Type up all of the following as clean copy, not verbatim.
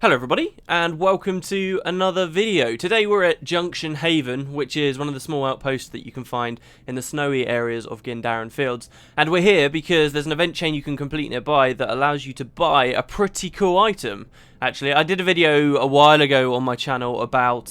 Hello everybody, and welcome to another video. Today we're at Junction Haven, which is one of the small outposts that you can find in the snowy areas of Gindaren Fields. And we're here because there's an event chain you can complete nearby that allows you to buy a pretty cool item. Actually, I did a video a while ago on my channel about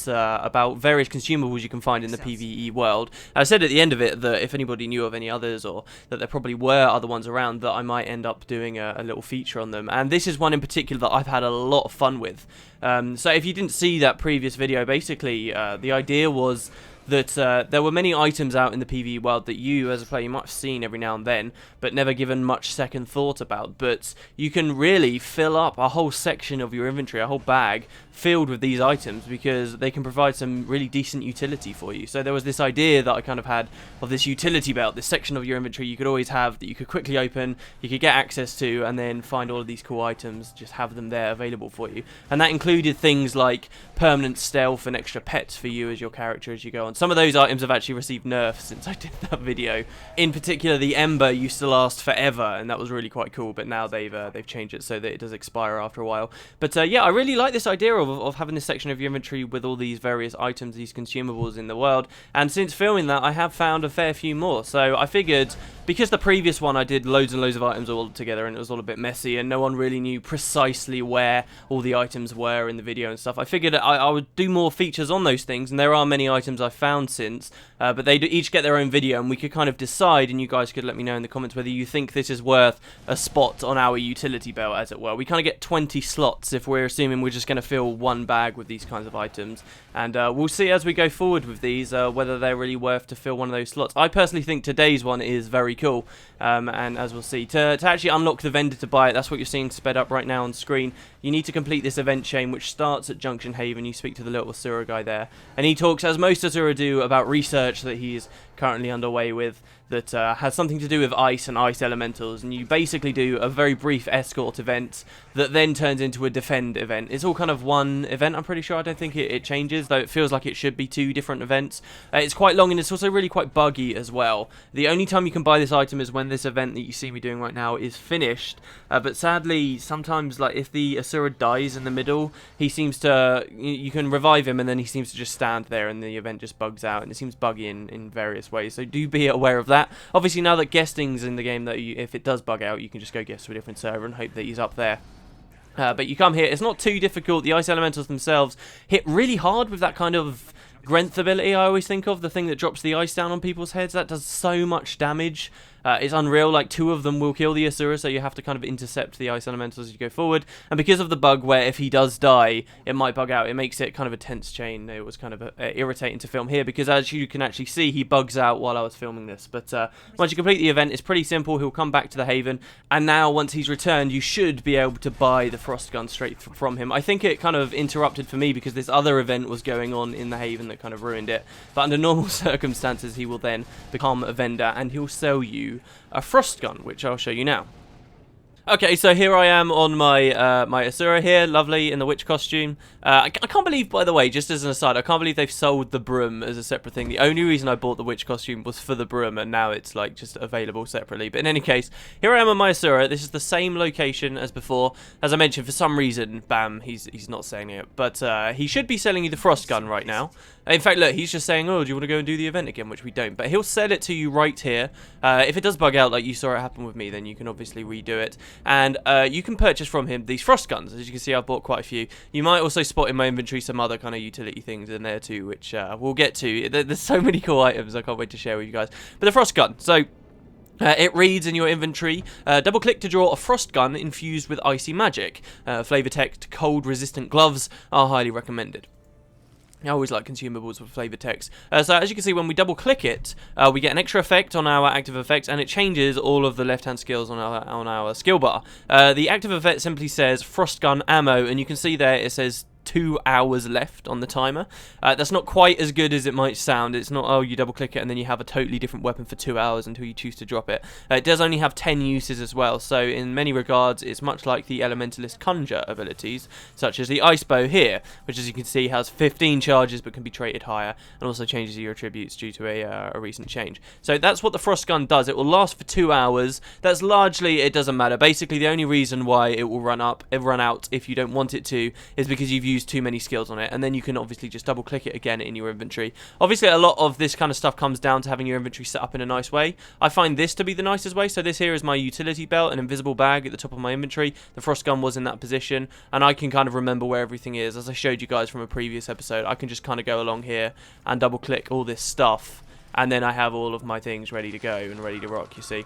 various consumables you can find in the PvE world. I said at the end of it that if anybody knew of any others, or that there probably were other ones around, that I might end up doing a little feature on them. And this is one in particular that I've had a lot of fun with. So if you didn't see that previous video, basically the idea was that there were many items out in the PvE world that you, as a player, you might have seen every now and then, but never given much second thought about. But you can really fill up a whole section of your inventory, a whole bag, filled with these items, because they can provide some really decent utility for you. So there was this idea that I kind of had of this utility belt, this section of your inventory you could always have, that you could quickly open, you could get access to, and then find all of these cool items, just have them there available for you. And that included things like permanent stealth and extra pets for you as your character as you go on. Some of those items have actually received nerfs since I did that video. In particular, the Ember used to last forever, and that was really quite cool, but now they've changed it so that it does expire after a while. But yeah, I really like this idea of having this section of your inventory with all these various items, these consumables in the world, and since filming that I have found a fair few more. So I figured, because the previous one I did loads and loads of items all together and it was all a bit messy and no one really knew precisely where all the items were in the video and stuff, I figured I would do more features on those things, and there are many items I've found since, but they do each get their own video, and we could kind of decide, and you guys could let me know in the comments whether you think this is worth a spot on our utility belt, as it were. We kind of get 20 slots if we're assuming we're just going to fill one bag with these kinds of items, and we'll see as we go forward with these whether they're really worth to fill one of those slots. I personally think today's one is very cool, and as we'll see, to actually unlock the vendor to buy it, that's what you're seeing sped up right now on screen. You need to complete this event chain, which starts at Junction Haven. You speak to the little Asura guy there, and he talks, as most Asura do, about research that he's currently underway with that has something to do with ice and ice elementals, and you basically do a very brief escort event that then turns into a defend event. It's all kind of one event, I'm pretty sure. I don't think it changes, though it feels like it should be two different events. It's quite long, and it's also really quite buggy as well. The only time you can buy this item is when this event that you see me doing right now is finished, but sadly sometimes, like, if the Asura dies in the middle, he seems to, you can revive him and then he seems to just stand there and the event just bugs out, and it seems buggy in various ways, so do be aware of that. Obviously, now that guesting's in the game, that if it does bug out, you can just go guest to a different server and hope that he's up there. But you come here, it's not too difficult. The ice elementals themselves hit really hard with that kind of Grenth ability I always think of, the thing that drops the ice down on people's heads. That does so much damage. It's unreal. Like, 2 of them will kill the Asura, so you have to kind of intercept the ice elementals as you go forward. And because of the bug where if he does die, it might bug out, it makes it kind of a tense chain. It was kind of irritating to film here because, as you can actually see, he bugs out while I was filming this. But once you complete the event, it's pretty simple. He'll come back to the Haven, and now once he's returned, you should be able to buy the Frost Gun straight from him. I think it kind of interrupted for me because this other event was going on in the Haven that kind of ruined it. But under normal circumstances, he will then become a vendor and he'll sell you a Frost Gun, which I'll show you now. Okay, so here I am on my my Asura here, lovely, in the witch costume. I can't believe, by the way, just as an aside, I can't believe they've sold the broom as a separate thing. The only reason I bought the witch costume was for the broom, and now it's like just available separately. But in any case, here I am on my Asura. This is the same location as before. As I mentioned, for some reason, bam, he's not saying it, but he should be selling you the Frost Gun right now. In fact, look, he's just saying, oh, do you want to go and do the event again, which we don't. But he'll sell it to you right here. If it does bug out like you saw it happen with me, then you can obviously redo it. And you can purchase from him these Frost Guns. As you can see, I've bought quite a few. You might also spot in my inventory some other kind of utility things in there too, which we'll get to. There's so many cool items I can't wait to share with you guys. But the Frost Gun, so it reads in your inventory, double click to draw a Frost Gun infused with icy magic. Flavor text, cold resistant gloves are highly recommended. I always like consumables with flavor text. So as you can see, when we double click it, we get an extra effect on our active effects, and it changes all of the left hand skills on our skill bar. The active effect simply says Frost Gun ammo, and you can see there it says 2 hours left on the timer. That's not quite as good as it might sound. It's not, oh, you double click it and then you have a totally different weapon for 2 hours until you choose to drop it. It does only have 10 uses as well, so in many regards it's much like the Elementalist Conjure abilities, such as the Ice Bow here, which as you can see has 15 charges but can be traded higher, and also changes your attributes due to a recent change. So that's what the Frost Gun does. It will last for 2 hours. That's largely, it doesn't matter. Basically the only reason why it will run out if you don't want it to is because you've used too many skills on it, and then you can obviously just double click it again in your inventory. Obviously a lot of this kind of stuff comes down to having your inventory set up in a nice way. I find this to be the nicest way. So this here is my utility belt, an invisible bag at the top of my inventory. The Frost Gun was in that position, and I can kind of remember where everything is. As I showed you guys from a previous episode, I can just kind of go along here and double click all this stuff, and then I have all of my things ready to go and ready to rock, you see.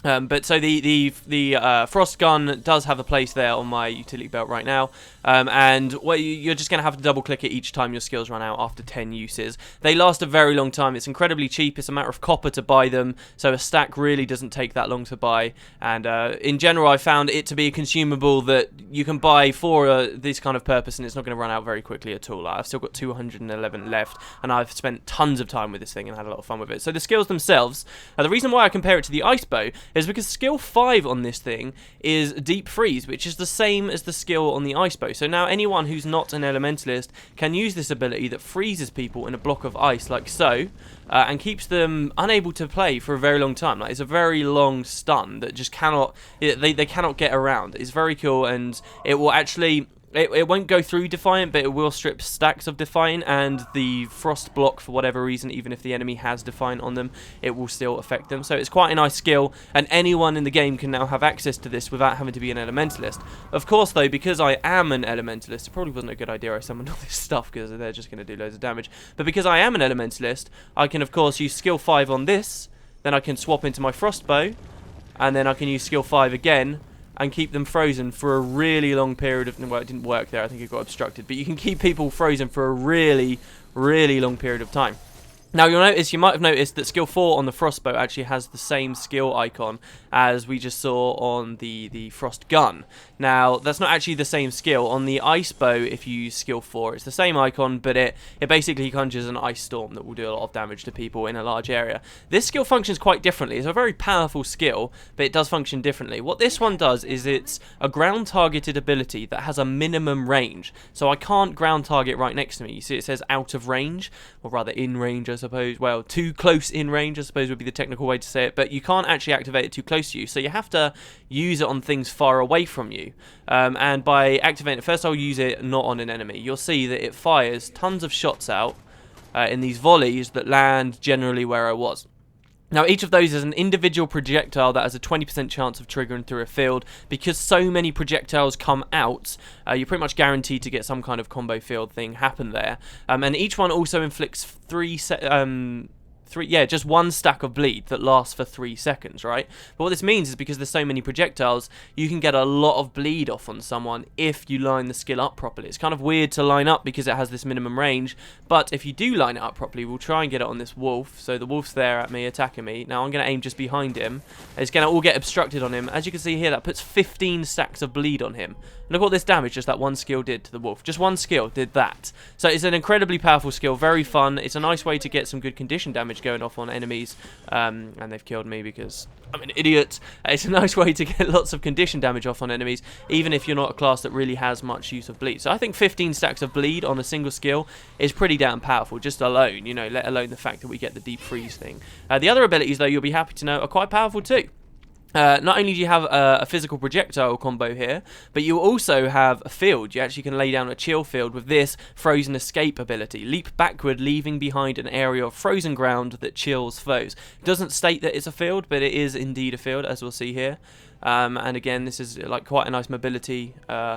But so the Frost Gun does have a place there on my utility belt right now, and well, you're just going to have to double click it each time your skills run out after 10 uses. They last a very long time. It's incredibly cheap. It's a matter of copper to buy them, so a stack really doesn't take that long to buy, and in general I found it to be a consumable that you can buy for this kind of purpose, and it's not going to run out very quickly at all. I've still got 211 left, and I've spent tons of time with this thing and had a lot of fun with it. So the skills themselves, the reason why I compare it to the Ice Bow is because skill 5 on this thing is Deep Freeze, which is the same as the skill on the Ice Bow. So now anyone who's not an Elementalist can use this ability that freezes people in a block of ice, like so, and keeps them unable to play for a very long time. Like, it's a very long stun that just cannot, they cannot get around. It's very cool, and it will actually... It won't go through Defiant, but it will strip stacks of Defiant, and the Frost block, for whatever reason, even if the enemy has Defiant on them, it will still affect them. So it's quite a nice skill, and anyone in the game can now have access to this without having to be an Elementalist. Of course, though, because I am an Elementalist, it probably wasn't a good idea I summoned all this stuff, because they're just going to do loads of damage. But because I am an Elementalist, I can, of course, use skill 5 on this, then I can swap into my Frost Bow, and then I can use skill 5 again, and keep them frozen for a really long period of... Well, it didn't work there. I think it got obstructed. But you can keep people frozen for a really, really long period of time. Now, you might have noticed that skill 4 on the Frostbow actually has the same skill icon as we just saw on the Frost Gun. Now, that's not actually the same skill. On the Ice Bow, if you use skill 4, it's the same icon, but it basically conjures an ice storm that will do a lot of damage to people in a large area. This skill functions quite differently. It's a very powerful skill, but it does function differently. What this one does is it's a ground-targeted ability that has a minimum range. So I can't ground target right next to me. You see it says out of range, or rather in range, I suppose. Well, too close in range, I suppose would be the technical way to say it, but you can't actually activate it too close to you, so you have to use it on things far away from you. And by activating it, first I'll use it not on an enemy. You'll see that it fires tons of shots out in these volleys that land generally where I was. Now, each of those is an individual projectile that has a 20% chance of triggering through a field. Because so many projectiles come out, you're pretty much guaranteed to get some kind of combo field thing happen there. And each one also inflicts just one stack of bleed that lasts for 3 seconds, right? But what this means is because there's so many projectiles, you can get a lot of bleed off on someone if you line the skill up properly. It's kind of weird to line up because it has this minimum range, but if you do line it up properly, we'll try and get it on this wolf. So the wolf's there at me, attacking me. Now I'm going to aim just behind him. It's going to all get obstructed on him. As you can see here, that puts 15 stacks of bleed on him. Look what this damage just that one skill did to the wolf. Just one skill did that. So it's an incredibly powerful skill, very fun. It's a nice way to get some good condition damage going off on enemies, and they've killed me because I'm an idiot. It's a nice way to get lots of condition damage off on enemies, even if you're not a class that really has much use of bleed. So I think 15 stacks of bleed on a single skill is pretty damn powerful, just alone, you know, let alone the fact that we get the deep freeze thing. The other abilities, though, you'll be happy to know, are quite powerful too. Not only do you have a physical projectile combo here, but you also have a field. You actually can lay down a chill field with this frozen escape ability. Leap backward, leaving behind an area of frozen ground that chills foes. It doesn't state that it's a field, but it is indeed a field, as we'll see here. And again, this is like quite a nice mobility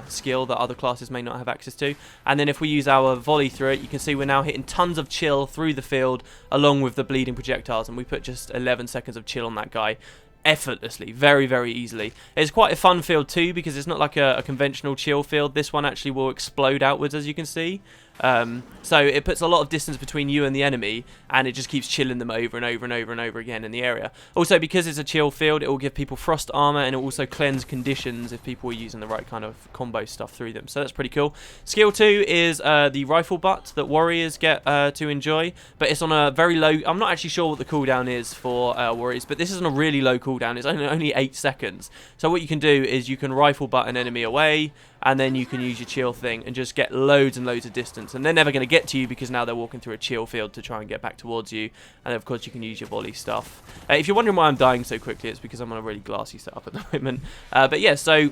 skill that other classes may not have access to. And then if we use our volley through it, you can see we're now hitting tons of chill through the field along with the bleeding projectiles, and we put just 11 seconds of chill on that guy effortlessly, very, very easily. It's quite a fun field too, because it's not like a conventional chill field. This one actually will explode outwards, as you can see. So it puts a lot of distance between you and the enemy, and it just keeps chilling them over and over and over and over again in the area. Also, because it's a chill field, it will give people frost armor, and it will also cleanse conditions if people are using the right kind of combo stuff through them. So that's pretty cool. Skill 2 is the rifle butt that warriors get to enjoy, but it's on a very low... I'm not actually sure what the cooldown is for warriors, but this is on a really low cooldown. It's only 8 seconds. So what you can do is you can rifle butt an enemy away, and then you can use your chill thing and just get loads and loads of distance. And they're never going to get to you because now they're walking through a chill field to try and get back towards you. And of course you can use your volley stuff. If you're wondering why I'm dying so quickly, it's because I'm on a really glassy setup at the moment. But yeah, so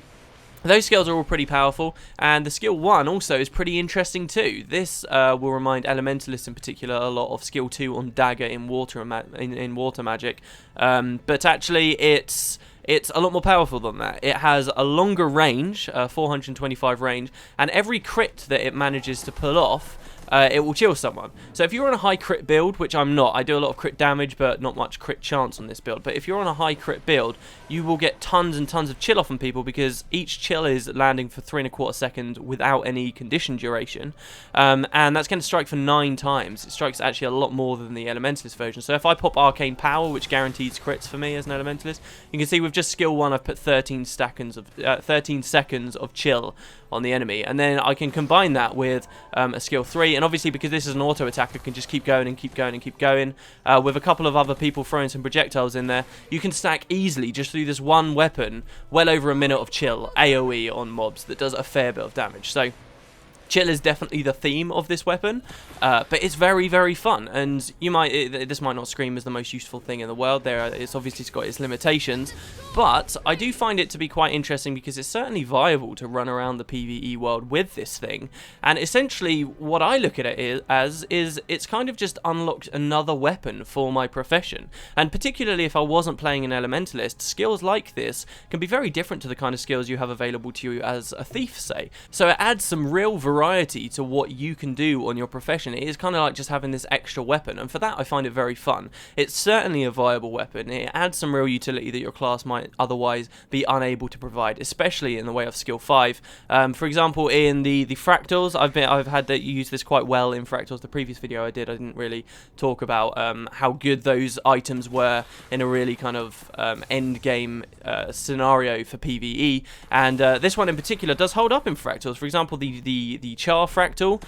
those skills are all pretty powerful, and the skill 1 also is pretty interesting too. This will remind Elementalists in particular a lot of skill 2 on Dagger in water magic, but actually it's a lot more powerful than that. It has a longer range, 425 range, and every crit that it manages to pull off, it will chill someone. So if you're on a high crit build, which I'm not, I do a lot of crit damage but not much crit chance on this build, but if you're on a high crit build, you will get tons and tons of chill off on people because each chill is landing for 3¼ seconds without any condition duration, and that's going to strike for 9 times. It strikes actually a lot more than the Elementalist version. So if I pop Arcane Power, which guarantees crits for me as an Elementalist, you can see with just skill 1 I've put 13 seconds of chill on the enemy, and then I can combine that with a skill 3, and obviously because this is an auto attack I can just keep going and keep going and keep going, with a couple of other people throwing some projectiles in there. You can stack easily just through this one weapon well over a minute of chill AoE on mobs that does a fair bit of damage. So chill is definitely the theme of this weapon, but it's very, very fun, and this might not scream as the most useful thing in the world. It's obviously got its limitations, but I do find it to be quite interesting because it's certainly viable to run around the PvE world with this thing, and essentially what I look at it as is it's kind of just unlocked another weapon for my profession, and particularly if I wasn't playing an Elementalist, skills like this can be very different to the kind of skills you have available to you as a thief, say. So it adds some real variety to what you can do on your profession. It is kind of like just having this extra weapon, and for that I find it very fun. It's certainly a viable weapon. It adds some real utility that your class might otherwise be unable to provide, especially in the way of skill 5. For example, in the fractals, I've had that use this quite well in fractals. The previous video I didn't really talk about how good those items were in a really kind of end game scenario for PvE, and this one in particular does hold up in fractals. For example, the char fractal,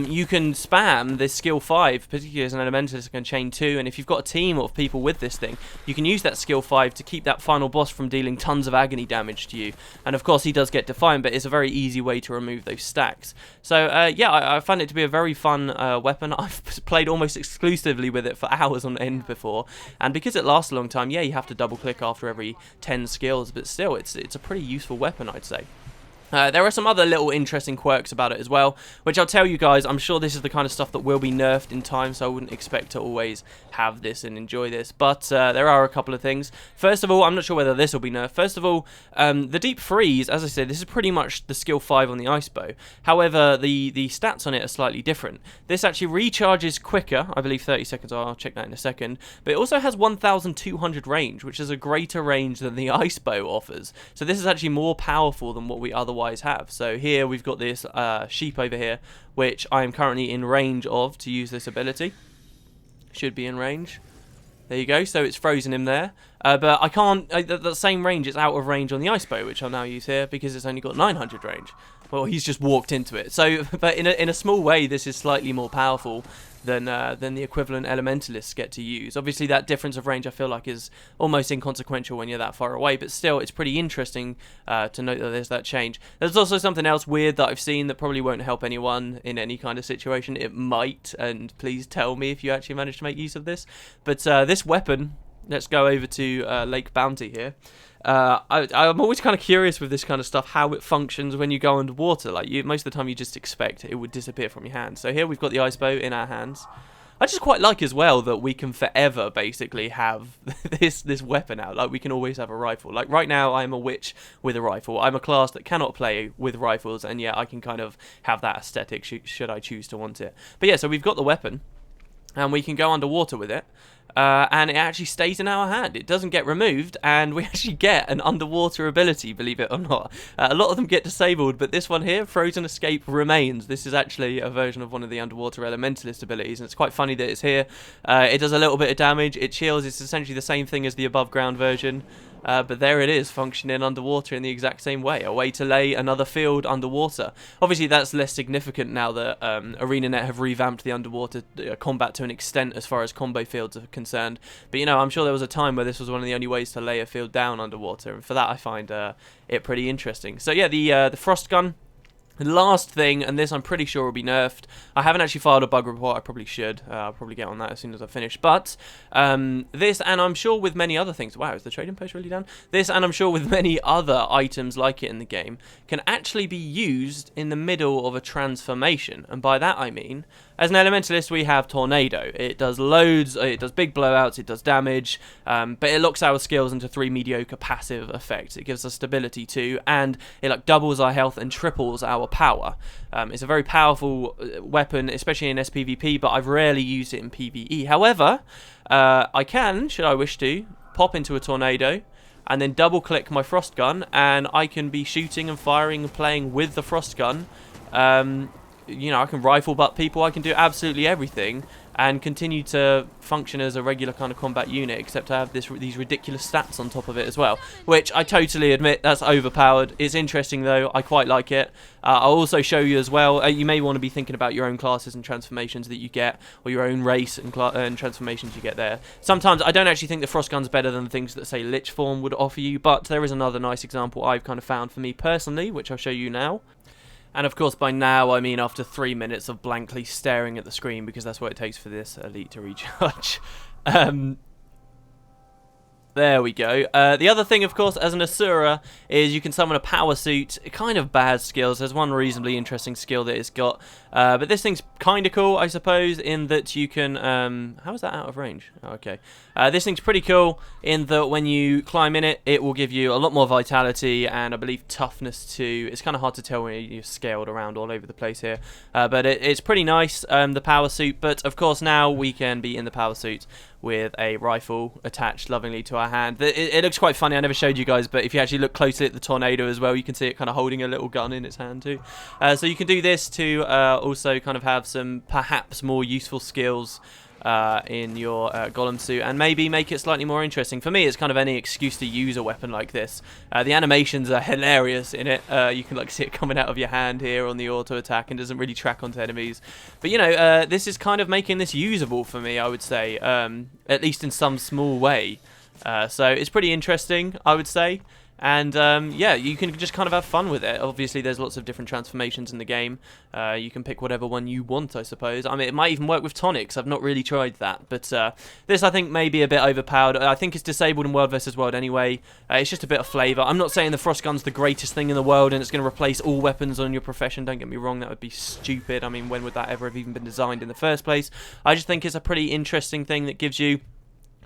you can spam this skill 5, particularly as an Elementalist, can chain 2, and if you've got a team of people with this thing, you can use that skill 5 to keep that final boss from dealing tons of agony damage to you. And of course he does get Defiant, but it's a very easy way to remove those stacks. So yeah, I found it to be a very fun weapon. I've played almost exclusively with it for hours on end before, and because it lasts a long time, yeah, you have to double click after every 10 skills, but still it's a pretty useful weapon, I'd say. There are some other little interesting quirks about it as well, which I'll tell you guys. I'm sure this is the kind of stuff that will be nerfed in time, so I wouldn't expect to always have this and enjoy this, but there are a couple of things. First of all, I'm not sure whether this will be nerfed. First of all, the deep freeze, as I said, this is pretty much the skill 5 on the ice bow. However, the stats on it are slightly different. This actually recharges quicker, I believe 30 seconds, I'll check that in a second, but it also has 1,200 range, which is a greater range than the ice bow offers. So this is actually more powerful than what we otherwise have. So here we've got this sheep over here, which I am currently in range of to use this ability. Should be in range. There you go. So it's frozen him there. But I can't, the same range, it's out of range on the ice bow, which I'll now use here because it's only got 900 range. Well, he's just walked into it. So, but in a small way, this is slightly more powerful than the equivalent Elementalists get to use. Obviously, that difference of range I feel like is almost inconsequential when you're that far away, but still, it's pretty interesting to note that there's that change. There's also something else weird that I've seen that probably won't help anyone in any kind of situation. It might, and please tell me if you actually manage to make use of this. But this weapon, let's go over to Lake Bounty here. I'm always kind of curious with this kind of stuff, how it functions when you go underwater. Like, most of the time you just expect it would disappear from your hand. So here we've got the ice bow in our hands. I just quite like as well that we can forever basically have this weapon out. Like, we can always have a rifle. Like, right now I'm a witch with a rifle. I'm a class that cannot play with rifles, and yeah, I can kind of have that aesthetic should I choose to want it. But yeah, so we've got the weapon, and we can go underwater with it. and it actually stays in our hand. It doesn't get removed, and we actually get an underwater ability, believe it or not. A lot of them get disabled, but this one here, Frozen Escape, remains. This is actually a version of one of the underwater elementalist abilities, and it's quite funny that it's here. It does a little bit of damage, it chills, it's essentially the same thing as the above ground version. But there it is, functioning underwater in the exact same way. A way to lay another field underwater. Obviously, that's less significant now that ArenaNet have revamped the underwater combat to an extent as far as combo fields are concerned. But, you know, I'm sure there was a time where this was one of the only ways to lay a field down underwater. And for that, I find it pretty interesting. So, yeah, the Frost Gun. The last thing, and this I'm pretty sure will be nerfed. I haven't actually filed a bug report. I probably should. I'll probably get on that as soon as I finish. But this, and I'm sure with many other things. Wow, is the trading post really down? This, and I'm sure with many other items like it in the game, can actually be used in the middle of a transformation. And by that I mean, as an elementalist, we have Tornado. It does loads. It does big blowouts. It does damage. But it locks our skills into 3 mediocre passive effects. It gives us stability too, and it like doubles our health and triples our power. It's a very powerful weapon, especially in SPVP, but I've rarely used it in PvE. However, I can, should I wish to, pop into a Tornado and then double click my Frost Gun, and I can be shooting and firing and playing with the Frost Gun. You know, I can rifle butt people, I can do absolutely everything and continue to function as a regular kind of combat unit, except I have these ridiculous stats on top of it as well, which I totally admit that's overpowered. It's interesting though, I quite like it. I'll also show you as well, you may want to be thinking about your own classes and transformations that you get, or your own race and transformations you get there. Sometimes I don't actually think the Frost Gun's better than the things that say Lich Form would offer you, but there is another nice example I've kind of found for me personally, which I'll show you now. And of course, by now, I mean after 3 minutes of blankly staring at the screen, because that's what it takes for this elite to recharge. There we go. The other thing, of course, as an Asura, is you can summon a power suit. Kind of bad skills. There's one reasonably interesting skill that it's got. But this thing's kind of cool, I suppose, in that you can... how is that out of range? Oh, okay. This thing's pretty cool in that when you climb in it, it will give you a lot more vitality and, I believe, toughness too. It's kind of hard to tell when you're scaled around all over the place here. But it's pretty nice, the power suit. But, of course, now we can be in the power suit with a rifle attached lovingly to our hand. It looks quite funny. I never showed you guys, but if you actually look closely at the Tornado as well, you can see it kind of holding a little gun in its hand too. So you can do this to also kind of have some perhaps more useful skills in your golem suit, and maybe make it slightly more interesting. For me, it's kind of any excuse to use a weapon like this. The animations are hilarious in it. You can like see it coming out of your hand here on the auto attack, and doesn't really track onto enemies. But you know, this is kind of making this usable for me, I would say, at least in some small way. So it's pretty interesting, I would say. And yeah, you can just kind of have fun with it. Obviously, there's lots of different transformations in the game. You can pick whatever one you want, I suppose. I mean, it might even work with tonics. I've not really tried that. But this, I think, may be a bit overpowered. I think it's disabled in World vs. World anyway. It's just a bit of flavour. I'm not saying the Frost Gun's the greatest thing in the world and it's going to replace all weapons on your profession. Don't get me wrong, that would be stupid. I mean, when would that ever have even been designed in the first place? I just think it's a pretty interesting thing that gives you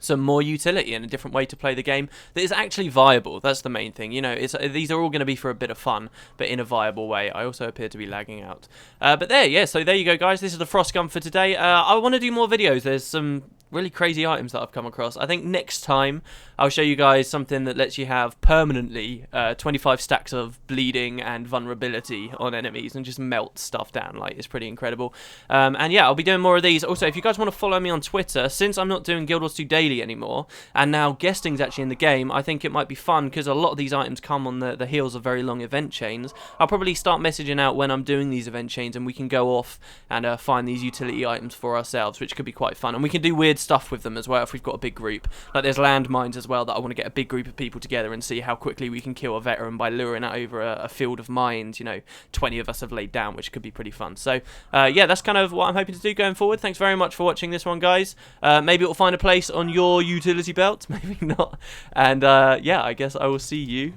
some more utility and a different way to play the game that is actually viable. That's the main thing. You know, these are all going to be for a bit of fun, but in a viable way. I also appear to be lagging out. But so there you go, guys. This is the Frost Gun for today. I want to do more videos. There's some really crazy items that I've come across. I think next time I'll show you guys something that lets you have permanently 25 stacks of bleeding and vulnerability on enemies and just melt stuff down. Like, it's pretty incredible. And yeah, I'll be doing more of these. Also, if you guys want to follow me on Twitter, since I'm not doing Guild Wars 2 Daily anymore, and now guesting's actually in the game, I think it might be fun because a lot of these items come on the heels of very long event chains. I'll probably start messaging out when I'm doing these event chains, and we can go off and find these utility items for ourselves, which could be quite fun. And we can do weird stuff with them as well if we've got a big group. Like, there's landmines as well that I want to get a big group of people together and see how quickly we can kill a veteran by luring it over a field of mines. You know, 20 of us have laid down, which could be pretty fun. So yeah, that's kind of what I'm hoping to do going forward. Thanks very much for watching this one, guys. Maybe it will find a place on your utility belt, maybe not. And yeah, I guess I will see you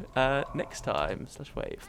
next time. /wave.